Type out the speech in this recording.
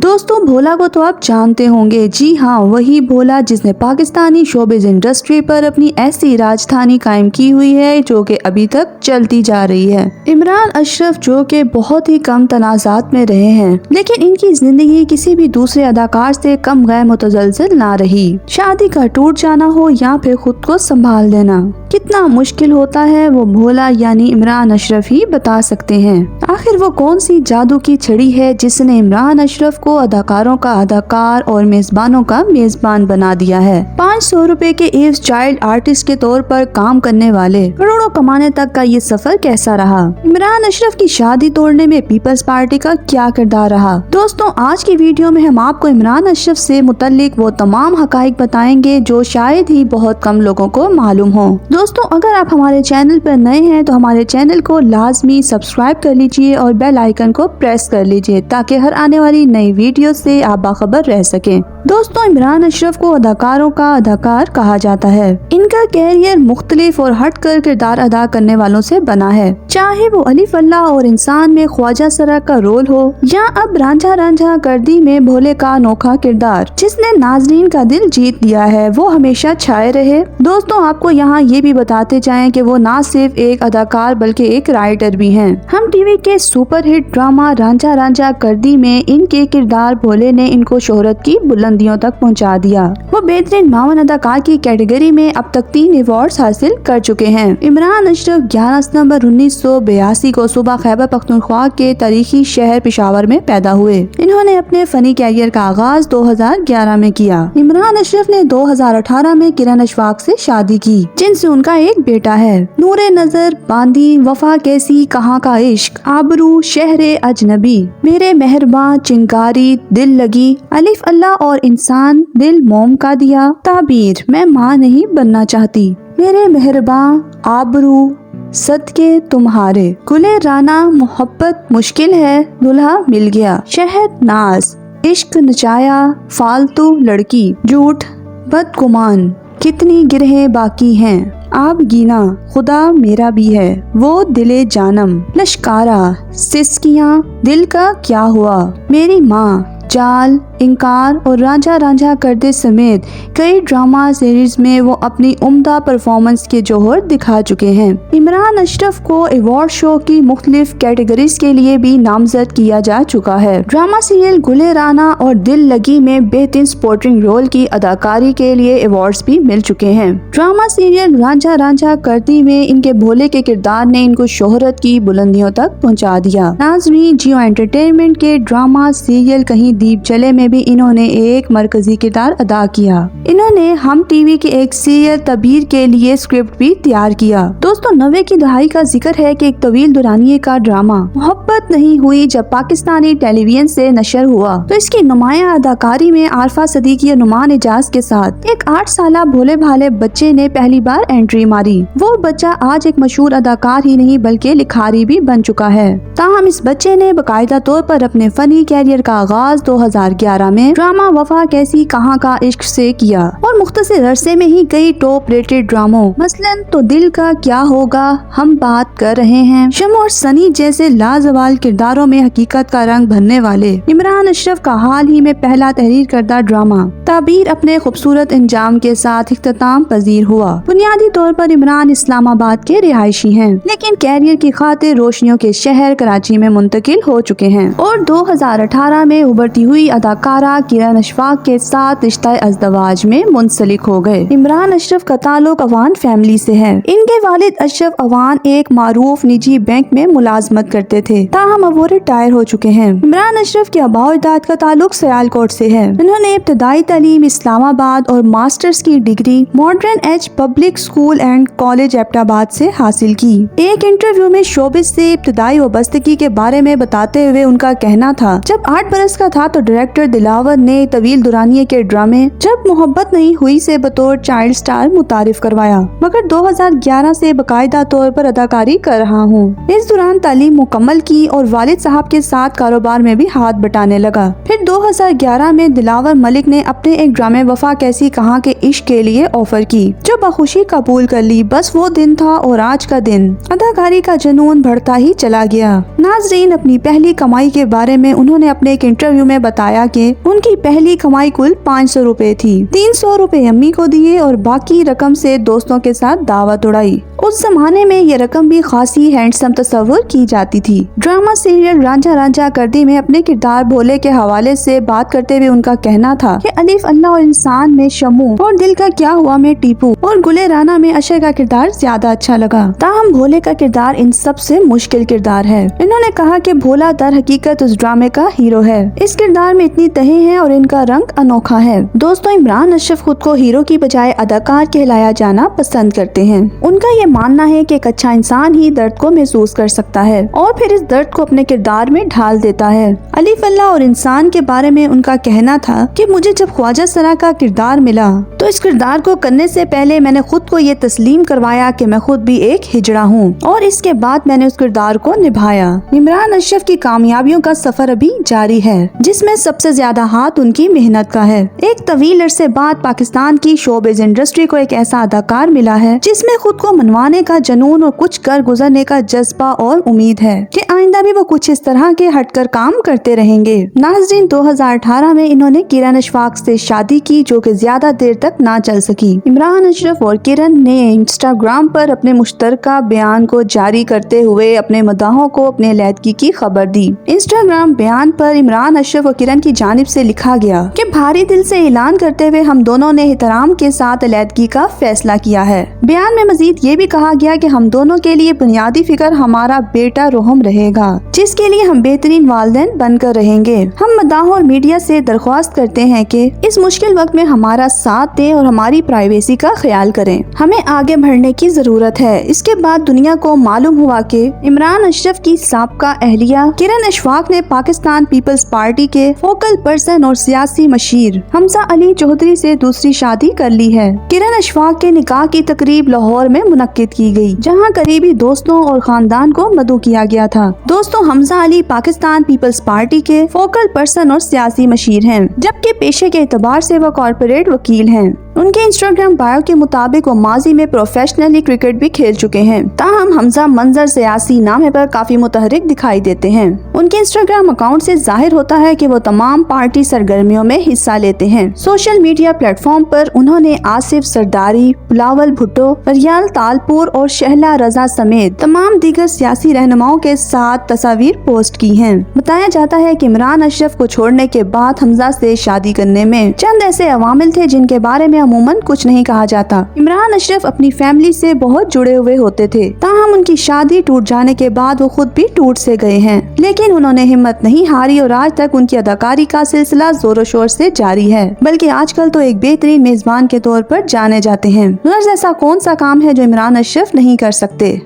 दोस्तों भोला को तो आप जानते होंगे, जी हाँ वही भोला जिसने पाकिस्तानी शोबिज़ इंडस्ट्री पर अपनी ऐसी राजधानी कायम की हुई है जो कि अभी तक चलती जा रही है। इमरान अशरफ जो कि बहुत ही कम तनाज़ात में रहे हैं, लेकिन इनकी जिंदगी किसी भी दूसरे अदाकार से कम गैर मुतज़लज़ल ना रही। शादी का टूट जाना हो या फिर खुद को संभाल लेना कितना मुश्किल होता है वो भोला यानी इमरान अशरफ ही बता सकते हैं। आखिर वो कौन सी जादू की छड़ी है जिसने इमरान अशरफ को अदाकारों का अदाकार और मेजबानों का मेजबान बना दिया है। 500 रुपए के एव्स चाइल्ड आर्टिस्ट के तौर पर काम करने वाले करोड़ों कमाने तक का ये सफर कैसा रहा। इमरान अशरफ की शादी तोड़ने में पीपल्स पार्टी का क्या किरदार रहा। दोस्तों आज की वीडियो में हम आपको इमरान अशरफ से मुतल्लिक वो तमाम हकाइक बताएंगे जो शायद ही बहुत कम लोगों को मालूम हो। दोस्तों अगर आप हमारे चैनल पर नए हैं तो हमारे चैनल को लाजमी सब्सक्राइब कर लीजिए और बेल आइकन को प्रेस कर लीजिए ताकि हर आने वाली नई वीडियो से आप बाखबर रह सकें। दोस्तों इमरान अशरफ को अदाकारों का अदाकार कहा जाता है। इनका कैरियर मुख्तलिफ और हट कर किरदार अदा करने वालों से बना है, चाहे वो अली फल्ला और इंसान में ख्वाजा सरा का रोल हो या अब रांझा रांझा गर्दी में भोले का अनोखा किरदार जिसने नाजरीन का दिल जीत लिया है वो हमेशा छाए रहे। दोस्तों आपको यहाँ ये भी बताते जाएं कि वो ना सिर्फ एक अदाकार बल्कि एक राइटर भी हैं। हम टीवी के super hit drama Ranjha Ranjha गर्दी में इनके किरदार भोले ने इनको शोहरत की बुलंदियों तक पहुंचा दिया। वो बेहतरीन मावन अदाकार की कैटेगरी में अब तक 3 अवार्ड्स हासिल कर चुके हैं। इमरान अशरफ 11 सितंबर 1982 को सुबह खैबर पख्तूनख्वा के तारीखी शहर पेशावर में पैदा हुए। इन्होंने अपने फनी कैरियर का आगाज 2011 में किया। इमरान अशरफ ने 2018 में किरण अशफाक से शादी की जिनसे उनका एक बेटा है। नूरे नजर, बांदी, वफा कैसी, कहाँ का इश्क, आबरू, शहरे अजनबी, मेरे मेहरबां, चिंगारी, दिल लगी, अलिफ अल्लाह और इंसान, दिल मोम का दिया, ताबीर, मैं माँ नहीं बनना चाहती, मेरे मेहरबां, आबरू, सदके तुम्हारे, गुले राना, मोहब्बत मुश्किल है, दुल्हा मिल गया, शहद नाज, इश्क नचाया, फालतू लड़की, झूठ, बदगुमान, कितनी गिरहें बाकी हैं, आप गिना, खुदा मेरा भी है, वो दिले जानम, लश्कारा, सिस्कियाँ, दिल का क्या हुआ, मेरी माँ, जाल, इंकार और रांझा रांझा करदे समेत कई ड्रामा सीरीज में वो अपनी उम्दा परफॉर्मेंस के जोहर दिखा चुके हैं। इमरान अशरफ को अवार्ड शो की मुख्तलिफ कैटेगरीज के लिए भी नामजद किया जा चुका है। ड्रामा सीरियल गुले राना और दिल लगी में बेहतरीन सपोर्टिंग रोल की अदाकारी के लिए अवार्ड्स भी मिल चुके हैं। ड्रामा सीरियल रांझा रांझा गर्दी में इनके भोले के किरदार ने इनको शोहरत की बुलंदियों तक पहुँचा दिया। नाज़रीन जियो एंटरटेनमेंट के ड्रामा सीरियल कहीं दीप जले में भी इन्होंने एक मरकजी किरदार अदा किया। इन्होंने हम टीवी के एक सीरियल तबीर के लिए स्क्रिप्ट भी तैयार किया। दोस्तों 90 की दहाई का जिक्र है कि एक तवील दुरानिये का ड्रामा मोहब्बत नहीं हुई जब पाकिस्तानी टेलीविजन से नशर हुआ तो इसकी नुमाया अदाकारी में आरफा सदीकी और नुमान एजाज के साथ एक 8 साला भोले भाले बच्चे ने पहली बार एंट्री मारी। वो बच्चा आज एक मशहूर अदाकार ही नहीं बल्कि लिखारी भी बन चुका है। ताहम इस बच्चे ने बाकायदा तौर पर अपने फनी कैरियर का आगाज 2011 में ड्रामा वफा कैसी, कहाँ का इश्क से किया और मुख्तसर अरसे में ही कई टॉप रेटेड ड्रामों मसलन तो दिल का क्या होगा, हम बात कर रहे हैं, शम और सनी जैसे लाजवाल किरदारों में हकीकत का रंग भरने वाले इमरान अशरफ का हाल ही में पहला तहरीर करदा ड्रामा ताबीर अपने खूबसूरत अंजाम के साथ इख्तिताम पजीर हुआ। बुनियादी तौर पर इमरान इस्लामाबाद के रिहायशी हैं, लेकिन कैरियर की खातिर रोशनियों के शहर कराची में मुंतकिल हो चुके हैं और 2018 में उभरती हुई अदाकारा किरण अशफाक के साथ रिश्ता अज़दवाज में मुंसलिक हो गए। इमरान अशरफ का ताल्लुक अवान फैमिली से है। इनके वालिद अशरफ अवान एक मारूफ निजी बैंक में मुलाजमत करते थे, ताहम अब वो रिटायर हो चुके हैं। इमरान अशरफ के आबा अजदाद का ताल्लुक सियालकोट से है। इन्होंने इब्तदाई तालीम इस्लामाबाद और मास्टर्स की degree modern age public school and college Abbottabad से हासिल की। एक इंटरव्यू में शोबिस से इब्तदाई वाबस्तगी के बारे में बताते हुए उनका कहना था, जब 8 बरस का था तो डायरेक्टर दिलावर ने तवील दुरानिये के ड्रामे जब मोहब्बत नहीं हुई से बतौर चाइल्ड स्टार मुतारिफ करवाया, मगर 2011 से बाकायदा तौर पर अदाकारी कर रहा हूँ। इस दौरान तालीम मुकम्मल की और वालिद साहब के साथ कारोबार में भी हाथ बटाने लगा। फिर 2011 में दिलावर मलिक ने अपने एक ड्रामे वफा कैसी, कहाँ के इश्क के लिए ऑफर की जो बखुशी कबूल कर ली। बस वो दिन था और आज का दिन अदाकारी का जुनून बढ़ता ही चला गया। नाजरीन अपनी पहली कमाई के बारे में उन्होंने अपने एक इंटरव्यू में बताया कि उनकी पहली कमाई कुल 500 रुपए थी। 300 रुपए अम्मी को दिए और बाकी रकम से दोस्तों के साथ दावत उड़ाई। उस जमाने में ये रकम भी खासी हैंडसम तस्वुर की जाती थी। ड्रामा सीरियल रांझा रांझा करदी में अपने किरदार भोले के हवाले से बात करते हुए उनका कहना था कि अलिफ अल्लाह और इंसान में शमू और दिल का क्या हुआ में टीपू और गुले राना में अशर का किरदार ज्यादा अच्छा लगा। ताहम भोले का किरदार इन सबसे मुश्किल किरदार है। इन्होंने कहा कि भोला दर हकीकत उस ड्रामे का हीरो है। इस किरदार में इतनी तहें हैं और इनका रंग अनोखा है। दोस्तों, इमरान अशरफ खुद को हीरो की बजाय अदाकार कहलाया जाना पसंद करते हैं। उनका ये मानना है कि एक अच्छा इंसान ही दर्द को महसूस कर सकता है और फिर इस दर्द को अपने किरदार में ढाल देता है। अलिफ अल्लाह और इंसान के बारे में उनका कहना था कि मुझे जब ख्वाजा सरा का किरदार मिला तो इस किरदार को करने से पहले मैंने खुद को ये तस्लीम करवाया कि मैं खुद भी एक हिजड़ा हूँ और इसके बाद मैंने उस किरदार को निभाया। इमरान अशरफ की कामयाबियों का सफर अभी जारी है, जिसमें सबसे ज्यादा हाथ उनकी मेहनत का है। एक तवील अरसे बाद पाकिस्तान की शोबिज़ इंडस्ट्री को एक ऐसा अदाकार मिला है जिसमें खुद को मनवाने का जनून और कुछ कर गुजरने का जज्बा और उम्मीद है कि आइंदा भी वो कुछ इस तरह के हटकर काम करते रहेंगे। नाज़रीन, 2018 में इन्होंने किरण अशफाक से शादी की, जो कि ज्यादा देर तक ना चल सकी। इमरान अशरफ और किरण ने इंस्टाग्राम पर अपने मुश्तरका बयान को जारी करते हुए अपने मदाहों को अपने अलहदगी की खबर दी। इंस्टाग्राम बयान पर इमरान अशरफ और किरण की जानिब से लिखा गया कि भारी दिल से ऐलान करते हुए हम दोनों ने एहतराम के साथ अलहदगी का फैसला किया है। बयान में मजीद ये भी कहा गया कि हम दोनों के लिए बुनियादी फिक्र हमारा बेटा रोहम रहेगा, जिसके लिए हम बेहतरीन वालिदैन बनकर रहेंगे। हम मदाहों और मीडिया से दरख्वास्त करते हैं कि इस मुश्किल वक्त में हमारा साथ दें और हमारी प्राइवेसी का ख्याल करें। हमें आगे बढ़ने की जरूरत है। इसके बाद दुनिया को मालूम हुआ कि इमरान अशरफ की साबका अहलिया किरण अशफाक ने पाकिस्तान पीपल्स पार्टी के फोकल पर्सन और सियासी मशीर हमजा अली चौधरी से दूसरी शादी कर ली है। किरण अशफाक के निकाह की तकरीब लाहौर में मुनक्किद की गई, जहां करीबी दोस्तों और खानदान को मदऊ किया गया था। दोस्तों, हमजा अली पाकिस्तान पीपल्स पार्टी के फोकल पर्सन और सियासी मशीर हैं, जबकि पेशे के एतबार से वो कॉर्पोरेट वकील हैं। उनके इंस्टाग्राम बायो के मुताबिक वो माजी में प्रोफेशनली क्रिकेट भी खेल चुके हैं। ताहम हमजा मंजर सियासी नामे पर काफी मुतहरिक दिखाई देते हैं। उनके इंस्टाग्राम अकाउंट से जाहिर होता है कि वो तमाम पार्टी सरगर्मियों में हिस्सा लेते हैं। सोशल मीडिया प्लेटफॉर्म पर उन्होंने आसिफ सरदारी, बिलावल भुट्टो, फरियाल तालपुर और शहला रजा समेत तमाम दीगर सियासी रहनुमाओं के साथ तस्वीर पोस्ट की हैं। बताया जाता है कि इमरान अशरफ को छोड़ने के बाद हमजा से शादी करने में चंद ऐसे अवामिल थे जिनके बारे में अमूमन कुछ नहीं कहा जाता। इमरान अशरफ अपनी फैमिली से बहुत जुड़े हुए होते थे, ताहम उनकी शादी टूट जाने के बाद वो खुद भी टूट से गए हैं, लेकिन उन्होंने हिम्मत नहीं हारी और आज तक उनकी अदाकारी का सिलसिला जोरों शोर से जारी है। बल्कि आजकल तो एक बेहतरीन मेजबान के तौर पर जाने जाते हैं। गर्ज ऐसा कौन सा काम है जो इमरान अशरफ नहीं कर सकते।